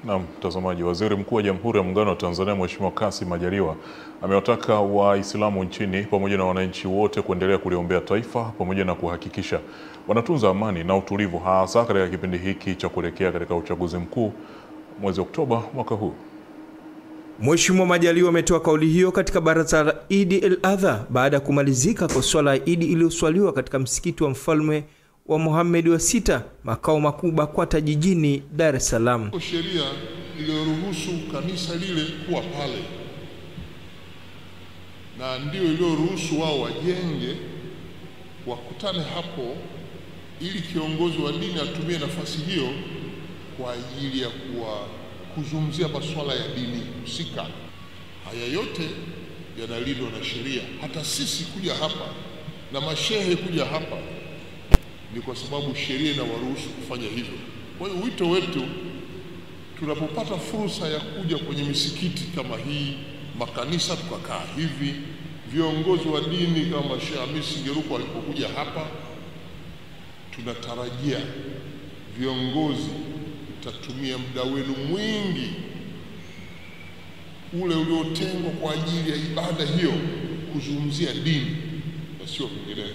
Na mtazamaji, Waziri Mkuu wa Jamhuri ya Muungano wa Tanzania Mheshimiwa Kassim Majaliwa amewataka Waislamu nchini pamoja na wananchi wote kuendelea kuliombea taifa pamoja na kuhakikisha wanatunza amani na utulivu, hasa katika kipindi hiki cha kuelekea katika uchaguzi mkuu mwezi Oktoba mwaka huu. Mheshimiwa Majaliwa ametoa kauli hiyo katika baraza la Eid al-Adha baada ya kumalizika kwa swala ya Eid iliyoswaliwa katika msikiti wa Mfalme wa Mohamed wa Sita, makao makuu BAKWATA jijini Dar es Salaam. Sheria iliyoruhusu kanisa lile kuwa pale na ndio iliyoruhusu wao wajenge wakutane hapo, ili kiongozi wa dini atumie nafasi hiyo kwa ajili ya kuzungumzia masuala ya dini husika. Haya yote yanalindwa na sheria. Hata sisi kuja hapa na mashehe kuja hapa ni kwa sababu sheria inawaruhusu kufanya hivyo. Kwa hiyo wito wetu, tunapopata fursa ya kuja kwenye misikiti kama hii, makanisa tukakaa hivi, viongozi wa dini kama Sheikh Hamisi Ngeruko alipokuja hapa, tunatarajia viongozi mtatumia muda wenu mwingi ule uliotengwa kwa ajili ya ibada hiyo kuzungumzia dini na sio vinginevyo.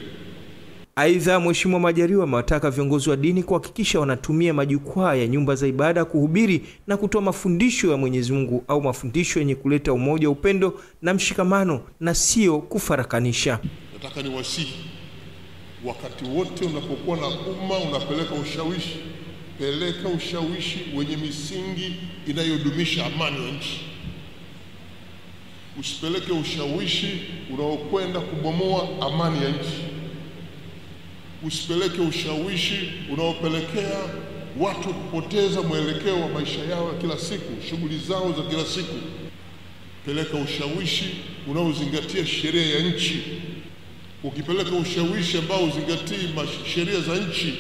Aidha, Mheshimiwa Majaliwa amewataka viongozi wa dini kuhakikisha wanatumia majukwaa ya nyumba za ibada kuhubiri na kutoa mafundisho ya Mwenyezi Mungu au mafundisho yenye kuleta umoja, upendo na mshikamano na sio kufarakanisha. Nataka niwasihi, wakati wote unapokuwa na umma unapeleka ushawishi, peleka ushawishi wenye misingi inayodumisha amani ya nchi. Usipeleke ushawishi unaokwenda kubomoa amani ya nchi. Usipeleke ushawishi unaopelekea watu kupoteza mwelekeo wa maisha yao ya kila siku, shughuli zao za kila siku. Peleka ushawishi unaozingatia sheria ya nchi. Ukipeleka ushawishi ambao uzingatii sheria za nchi,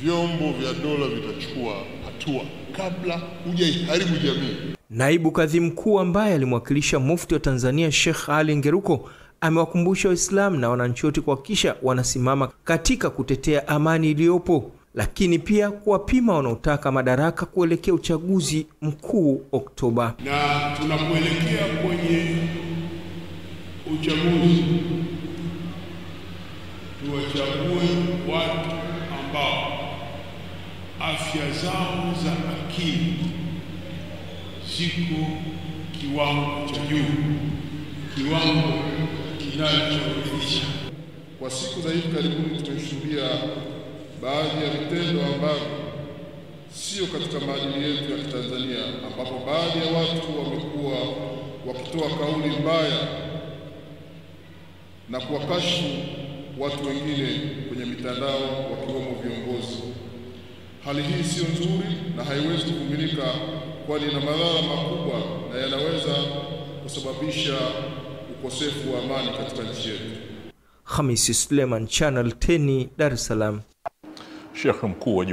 vyombo vya dola vitachukua hatua kabla hujaiharibu jamii. Naibu Kadhi Mkuu ambaye alimwakilisha Mufti wa Tanzania Sheikh Ali Ngeruko amewakumbusha Waislamu na wananchi wote kuhakikisha wanasimama katika kutetea amani iliyopo, lakini pia kuwapima wanaotaka madaraka kuelekea uchaguzi mkuu Oktoba. Na tunapoelekea kwenye uchaguzi, tuwachague watu ambao afya zao za akili ziko kiwango cha juu, kiwango kinachoridhisha. Kwa siku za hivi karibuni tumeshuhudia baadhi ya vitendo ambavyo sio katika maadili yetu ya Tanzania, ambapo baadhi ya watu wamekuwa wakitoa kauli mbaya na kuwakashifu watu wengine kwenye mitandao, wakiwemo viongozi. Hali hii sio nzuri na haiwezi kuvumilika, kwani ina madhara makubwa na yanaweza kusababisha ukosefu wa amani katika nchi yetu. Hamisi Suleiman, Channel 10, Dar es Salaam. Sheikh Mkuu wa